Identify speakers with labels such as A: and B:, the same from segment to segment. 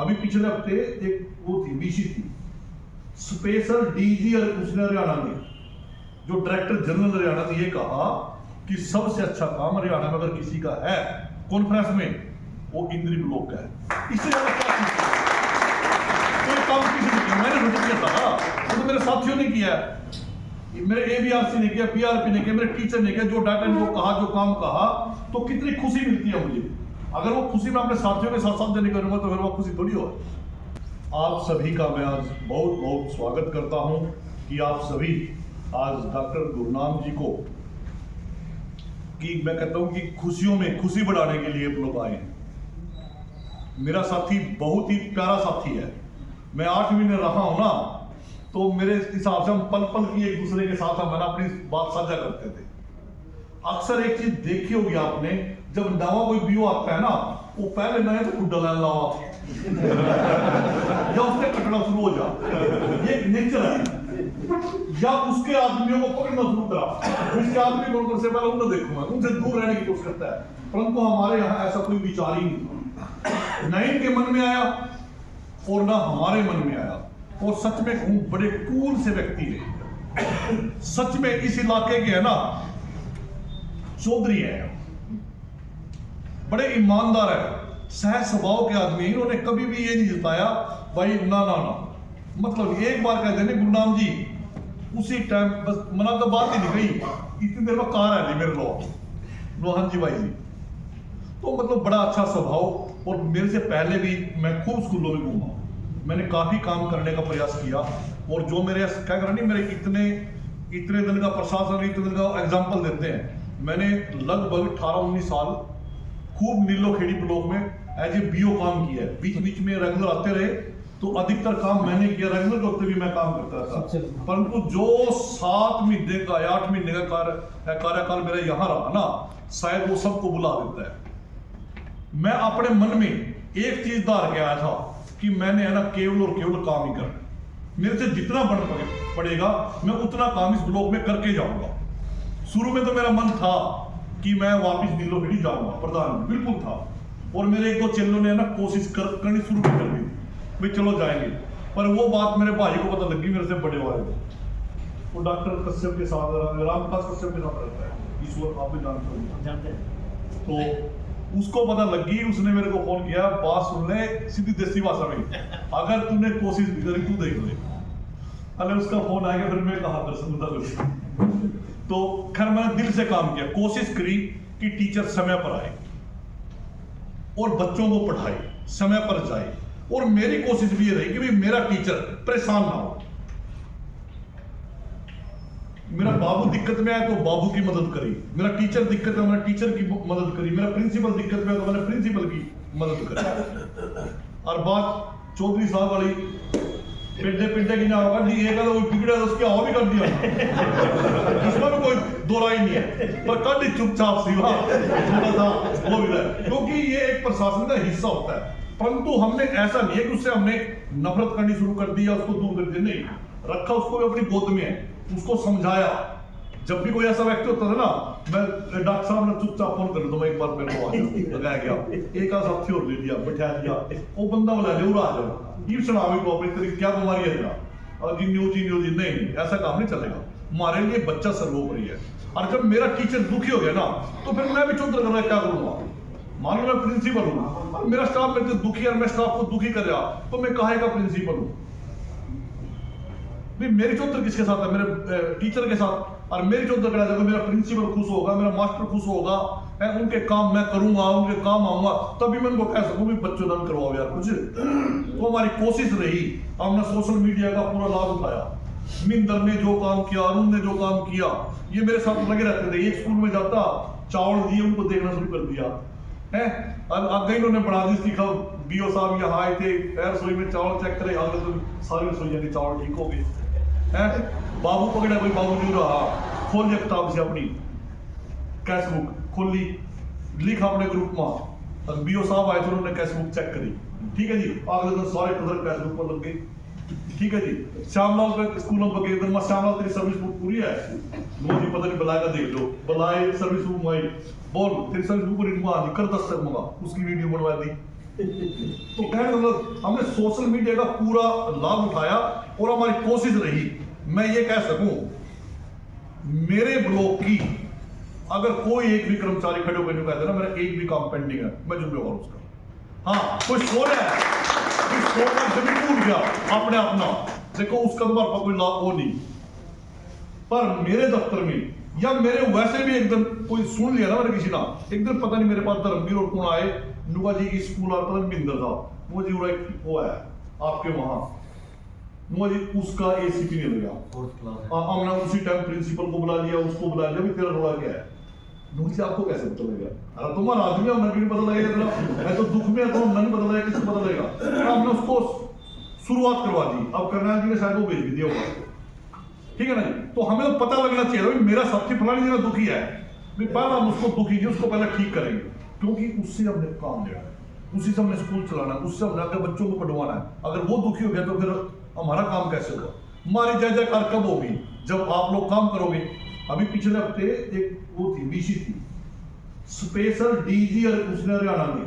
A: अभी पिछले हफ्ते एक वो थी बीसी थी, स्पेशल डीजी उसने हरियाणा में, जो डायरेक्टर जनरल हरियाणा ने ये कहा कि सबसे अच्छा काम हरियाणा में अगर किसी का है कॉन्फ्रेंस में, वो इंद्री ब्लॉक का है। इससे ज्यादा क्या कोई काम किसी ने किया? मैंने नहीं किया था, वो तो मेरे साथियों ने किया, मेरे एबीआरसी ने किया, पीआरपी ने किया, मेरे टीचर ने किया, जो डाटा इनको कहा, जो काम कहा, तो कितनी खुशी मिलती है मुझे। अगर वो खुशी मैं अपने साथियों के साथ साथ देने करूंगा तो फिर वो खुशी थोड़ी हो। आप सभी का मैं आज बहुत बहुत स्वागत करता हूं कि आप सभी आज डॉक्टर गुरनाम जी को, कि मैं कहता हूं कि खुशियों में खुशी बढ़ाने के लिए लोग आए हैं। मेरा साथी बहुत ही प्यारा साथी है, मैं 8 महीने रहा हूं ना, तो मेरे हिसाब से हम पल पल की एक दूसरे के साथ हम अपनी बात साझा करते थे। अक्सर एक चीज देखी होगी आपने, जब नवा कोई बीओ आता है ना, वो पहले नए तो खुद डलाने लगा या उसने कटना शुरू हो जा, ये एक नेचर है, या उसके आदमियों को पकड़ना शुरू करा, उसके आदमी को से पहले उन्हें देखूंगा, उनसे दूर रहने की कोशिश करता है, परंतु हमारे यहाँ ऐसा कोई विचार ही नहीं, न इनके मन में आया और ना हमारे मन में आया। और सच में कहूं, बड़े कूल से व्यक्ति है, सच में इस इलाके के है ना चौधरी है, बड़े ईमानदार है, सहज स्वभाव के आदमी। इन्होंने कभी भी ये नहीं जताया भाई ना ना ना, मतलब एक बार कह देने गुरनाम जी, उसी टाइम बस मना तो बात ही नहीं गई, इतनी देर में कार है मेरे रोहन जी भाई जी, तो मतलब बड़ा अच्छा स्वभाव। और मेरे से पहले भी मैं खूब स्कूलों में घूमा, मैंने काफी काम करने का प्रयास किया, और जो मेरे क्या करा नहीं, मेरे इतने दिन का प्रशासन, इतने दिन का एग्जाम्पल देते हैं। मैंने लगभग 18-19 साल खूब नीलोखेड़ी ब्लॉक में एज ए बीओ काम किया है, बीच बीच में रेगुलर आते रहे, तो अधिकतर काम मैंने किया, रेगुलर होते भी मैं काम करता था। परंतु जो 7 महीने का या 8 महीने का कार्यकाल मेरा यहाँ रहा ना, शायद वो सबको बुला देता है। मैं अपने मन में एक चीज धार के आया था कि मैंने है ना केवल और केवल काम ही करना, मेरे से जितना बन पड़ेगा मैं उतना काम इस ब्लॉक में करके जाऊंगा। शुरू में तो मेरा मन था कि मैं वापस नीलोखेड़ी जाऊंगा, प्रधान बिल्कुल था, और मेरे 1-2 चेलों ने ना कोशिश करनी शुरू कर दी भाई चलो जाएंगे, पर वो बात मेरे भाई को पता लगी, मेरे से बड़े वाले को, वो डॉक्टर कश्यप के साथ, रामदास कश्यप के साथ रहता है, ईश्वर आप भी जानते हैं, तो उसको पता लगी, उसने मेरे को फोन किया, बात सुन ले सीधी देसी भाषा में, अगर तूने कोशिश भी करी तू देख ले। अरे उसका फोन आएगा, फिर मैं कहा दर्शन, तो खैर मैंने दिल से काम किया, कोशिश करी कि टीचर समय पर आए और बच्चों को पढ़ाए, समय पर जाए, और मेरी कोशिश भी ये रही कि मेरा टीचर परेशान ना हो। मेरा बाबू दिक्कत में आया तो बाबू की मदद करी, मेरा टीचर दिक्कत में मैंने टीचर की मदद करी, मेरा प्रिंसिपल दिक्कत में तो मैंने प्रिंसिपल की मदद करी। और बात चौधरी साहब वाली, पिंडे की ना होगा, एक वो बिगड़ा तो उसकी हवा भी कर दिया, इसमें भी कोई दो राय नहीं है, पर कर चुपचाप सी थोड़ा सा वो भी है, क्योंकि ये एक प्रशासन का हिस्सा होता है। परंतु हमने ऐसा नहीं है कि उससे हमने नफरत करनी शुरू कर दी या उसको दूर कर दिया, नहीं, रखा उसको भी अपनी गोद में, उसको समझाया। जब भी कोई ऐसा व्यक्ति होता था ना, मैं डॉक्टर साहब ने चुपचाप फोन कर दो, मैं एक बार मेरे को लगाया गया, एक आध साथी और ले दिया, बैठा दिया, वो बंदा बोला ले आ जाओ, ये सुना को अपनी तरीके क्या बीमारी है तेरा, और जी नहीं, ऐसा काम नहीं चलेगा, हमारे लिए बच्चा सर्वोपरि है। और जब मेरा टीचर दुखी हो गया ना, तो फिर मैं भी चौधर कर रहा क्या करूंगा, मान लो मैं प्रिंसिपल हूँ, मेरा स्टाफ मेरे से दुखी है, मैं स्टाफ को दुखी कर रहा, तो मैं काहे का प्रिंसिपल हूँ? मेरी चौधर किसके साथ है? मेरे टीचर के साथ। और मेरी चौधर करा जाएगा, मेरा प्रिंसिपल खुश होगा, मेरा मास्टर खुश होगा, उनके काम मैं करूंगा, उनके काम आऊंगा, तभी मैं उनको कह सकूं भी बच्चों नाम करवाओ यार कुछ। तो हमारी कोशिश रही, हमने सोशल मीडिया का पूरा लाभ उठाया, मिंदर ने जो काम किया, अरुण ने जो काम किया, ये मेरे साथ लगे रहते थे। एक स्कूल में जाता, चावल दिए, उनको देखना शुरू कर दिया है। आगे इन्होंने बना दी सीखा, बीओ साहब यहाँ आए थे, रसोई में चावल चेक करे, आगे तो सारी रसोइयां के चावल ठीक हो गए हैं। बाबू पकड़ा, कोई बाबू नहीं रहा, खोल लिया किताब से अपनी कैश बुक खोली, लिखा अपने ग्रुप में, बीओ साहब आए थे, उन्होंने कैश बुक चेक करी, ठीक है जी, अगले दिन सारे कदर कैश बुक पर लग गए, ठीक है जी। श्यामलाल के स्कूल में गए, इधर श्यामलाल तेरी सर्विस बुक पूरी है, वो जी पता नहीं बुलाएगा, देख लो, बुलाए सर्विस बुक आई, बोल तेरी सर्विस बुक पूरी कर 10 तक मंगा, उसकी वीडियो बनवा दी, तो कहने मतलब हमने सोशल मीडिया का पूरा लाभ उठाया और हमारी कोशिश रही, मैं ये कह सकूं मेरे ब्लॉक की अगर कोई एक भी कर्मचारी खड़े होकर कहते ना मेरा एक भी काम पेंडिंग है, मैं जुम्मेवार उसका। हाँ कोई सो रहा है, जमीन टूट गया अपने अपना, देखो उसका तुम्हारे कोई लाभ हो नहीं, पर मेरे दफ्तर में या मेरे वैसे भी एक दिन कोई सुन लिया ना मेरे किसी ना, एक दिन पता नहीं मेरे पास धर्मवीर और कौन आए, नुआ जी की स्कूल आता था मिंदर था, नुआ जी वो है आपके वहां, नुआ जी उसका एसीपी नहीं लगा, हमने उसी टाइम प्रिंसिपल को बुला लिया, उसको बुला लिया, भी तेरा रोड़ा क्या है, नुआ जी आपको कैसे पता लगेगा, अरे तुम्हारा आदमी है नहीं पता लगेगा तेरा, मैं तो दुख में तो नहीं पता लगेगा, किसको पता लगेगा, हमने उसको शुरुआत करवा दी, अब करनाल जी ने शायद वो भेज भी दिया होगा, ठीक है ना। तो हमें तो पता लगना चाहिए भाई मेरा साथी फलानी जगह दुखी है, पहले हम उसको दुखी नहीं उसको पहले ठीक करेंगे, क्योंकि उससे हमने काम लेना है, उसी से हमने स्कूल चलाना है, उससे हमने अपने बच्चों को पढ़वाना है, अगर वो दुखी हो गया तो फिर हमारा काम कैसे होगा, हमारी जय जयकार कब होगी जब आप लोग काम करोगे। अभी पिछले हफ्ते एक वो थी बीसी थी स्पेशल डीजी उसने हरियाणा में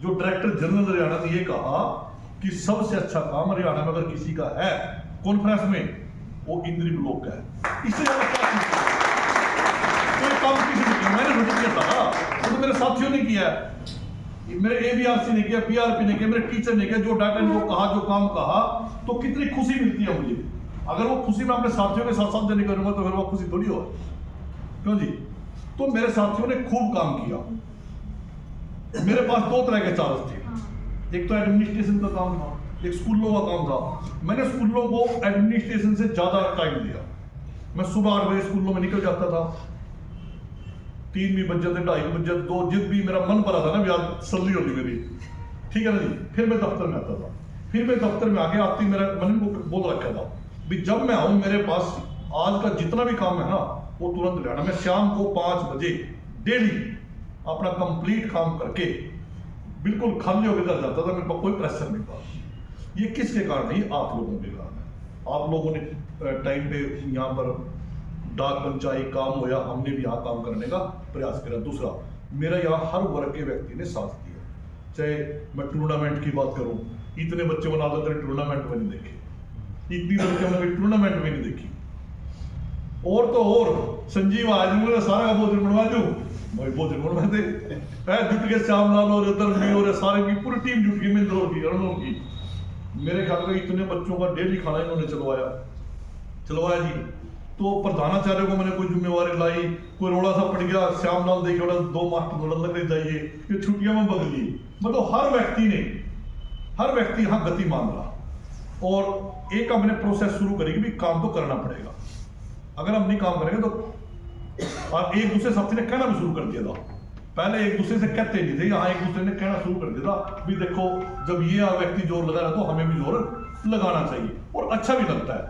A: जो डायरेक्टर जनरल हरियाणा ने ये कहा कि सबसे अच्छा काम हरियाणा में अगर किसी का है कॉन्फ्रेंस में वो इंद्री ब्लॉक का है, इससे ज्यादा क्या कोई काम किसी ने किया, मैंने सोचा किया था, वो तो मेरे साथियों ने किया है, मेरे एबीआरसी ने किया, पीआरपी ने किया, मेरे टीचर ने किया, जो डाटा ने वो कहा, जो काम कहा, तो कितनी खुशी मिलती है मुझे। अगर वो खुशी मैं अपने साथियों के साथ साथ देने करूंगा तो फिर वो खुशी थोड़ी हो, क्यों जी। तो मेरे साथियों ने खूब काम किया, मेरे पास दो तरह के चार्ज थे, एक तो एडमिनिस्ट्रेशन का काम था, एक स्कूलों का काम था। मैंने स्कूलों को एडमिनिस्ट्रेशन से ज्यादा टाइम दिया, मैं सुबह 8 बजे स्कूलों में निकल जाता था, 3 भी बज जाते, 2:30 बज जाते, 2 जिद भी मेरा मन भरा था ना यार सल्ली होती मेरी, ठीक है ना जी। फिर मैं दफ्तर में आता था, फिर मैं दफ्तर में आगे आती मेरा मैंने बोल रखा था भी जब मैं आऊँ मेरे पास आज का जितना भी काम है ना वो तुरंत लेना, मैं शाम को 5 बजे डेली अपना कंप्लीट काम करके बिल्कुल खाली होकर घर जाता था, मेरे पास कोई प्रेशर नहीं था। ये किसके कारण है? आप लोगों के कारण है। आप लोगों ने टाइम पे यहाँ पर डाक पंचायत काम होया, हमने भी यहाँ काम करने का प्रयास करा। दूसरा, मेरा यहाँ हर वर्ग के व्यक्ति ने साथ दिया, चाहे मैं टूर्नामेंट की बात करूँ, इतने बच्चे बना दो टूर्नामेंट में नहीं देखे, इतनी लड़कियों ने टूर्नामेंट में नहीं देखी, और तो और संजीव आज मुझे सारा का भोजन बनवा दूं, भाई भोजन बनवा दे, जुट के श्यामलाल और धर्मवीर और सारे की पूरी टीम जुट गई, मिंदर की अरुणों की, मेरे ख्याल में इतने बच्चों का डेली खाना इन्होंने चलवाया जी। तो प्रधानाचार्य को मैंने कोई जिम्मेवारी लाई, कोई रोड़ा सा पड़ गया, श्यामलाल देखे 2 मास्टर रोड़ा लगने चाहिए, ये छुट्टियां में बदली, मतलब हर व्यक्ति यहाँ गति मान रहा, और एक हमने प्रोसेस शुरू करी कि भी काम तो करना पड़ेगा, अगर हम नहीं काम करेंगे तो। और एक दूसरे साथी ने कहना भी शुरू कर दिया था, पहले एक दूसरे से कहते नहीं थे, यहाँ एक दूसरे ने कहना शुरू कर दिया था भी देखो जब ये व्यक्ति जोर लगा रहा तो हमें भी जोर लगाना चाहिए, और अच्छा भी लगता है,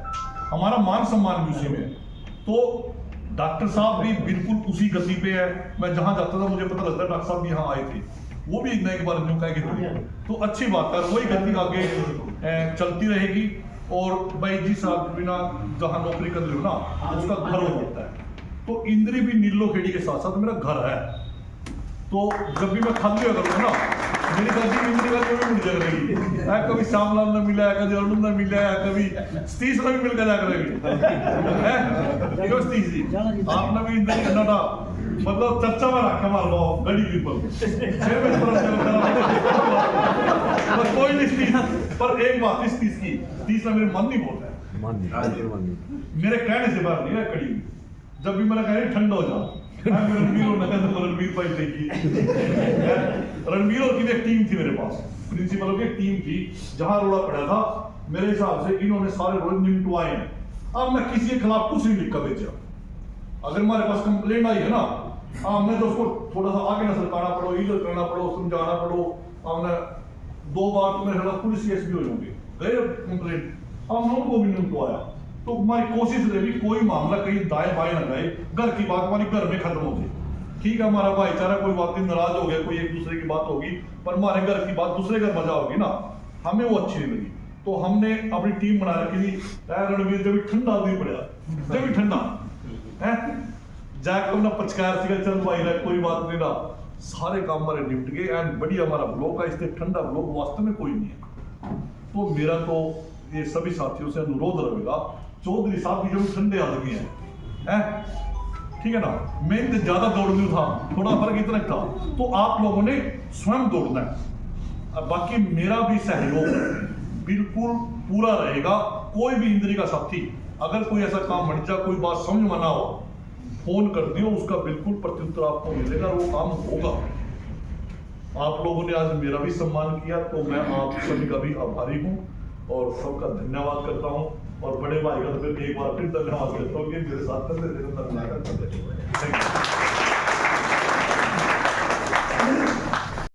A: हमारा मान सम्मान भी उसी में है। तो डॉक्टर साहब भी बिल्कुल उसी गति पे है, मैं जहां जाता था मुझे पता लगता है डॉक्टर साहब भी यहाँ आए थे, वो भी एक बार न्यू कह के, तो अच्छी बात है, वही गति आगे चलती रहेगी। और भाई जी साहब बिना जहाँ नौकरी कर लो ना उसका घर हो जाता है, तो इंद्री भी नीलो खेड़ी के साथ साथ मेरा घर है, तो जब भी मैं खाली हो करूँगा ना मेरी गलती इंद्री का भी मिल जाएगी, कभी श्यामलाल ने मिला है, कभी अरुण ने मिला है, कभी सतीश ने भी मिलकर जा करेगी, सतीश जी आपने भी इंद्री करना था, मतलब चर्चा में रखा मार लो गड़ी पीपल कोई नहीं, पर एक बात इस चीज की, तीसरा मेरे मन नहीं बोल रहा है, मेरे कहने से बाहर नहीं है कड़ी, जब भी मेरा कह ठंडा हो जा रणवीर भाई देखी, रणवीर और की एक टीम थी मेरे पास, प्रिंसिपलों की एक टीम थी, जहां रोड़ा पड़ा था मेरे हिसाब से इन्होंने सारे रोड़े निपटवाए हैं। अब मैं किसी के खिलाफ कुछ नहीं लिख कर भेजा, अगर हमारे पास कंप्लेंट आई है ना, हमने तो उसको थोड़ा सा आगे न सरकाना पड़ो, इधर करना पड़ो, समझाना पड़ो, हमने 2 बार तो मेरे खिलाफ पुलिस केस भी हो होंगे, गए कंप्लेंट, हम उनको भी निपटवाया। तो हमारी कोशिश रहेगी कोई मामला कहीं दाएं बाएं ना जाए, घर की बात हमारी घर में खत्म हो जाए, ठीक है, हमारा भाईचारा कोई बात नहीं, नाराज हो गया कोई एक दूसरे की बात होगी, पर हमारे घर की बात दूसरे घर मजा होगी ना, हमें वो अच्छी नहीं लगी। तो हमने अपनी टीम बना रखी थी, रणवीर जब भी ठंडा नहीं पड़ा, जब भी ठंडा है जाकर अपना पचकार सिखा, चल भाई कोई बात नहीं ना, सारे काम हमारे निपट गए एंड बढ़िया हमारा ब्लॉक है, इससे ठंडा ब्लॉक वास्तव में कोई नहीं है। तो मेरा तो ये सभी साथियों से अनुरोध रहेगा, चौधरी साहब की जो ठंडे आदमी है ठीक है ना, मेहनत ज्यादा दौड़नी था, थोड़ा फर्क इतना था, तो आप लोगों ने स्वयं दौड़ना है। बाकी मेरा भी सहयोग बिल्कुल पूरा रहेगा। कोई भी इंद्री का साथी अगर कोई ऐसा काम बन जाए, कोई बात समझ में ना हो, फोन कर दियो, उसका बिल्कुल प्रत्युत्तर आपको मिलेगा, वो काम होगा। आप लोगों ने आज मेरा भी सम्मान किया, तो मैं आप सभी का भी आभारी हूँ और सबका धन्यवाद करता हूँ। और बड़े भाई का तो फिर एक बार फिर धन्यवाद करता हूँ कि मेरे साथ थैंक यू।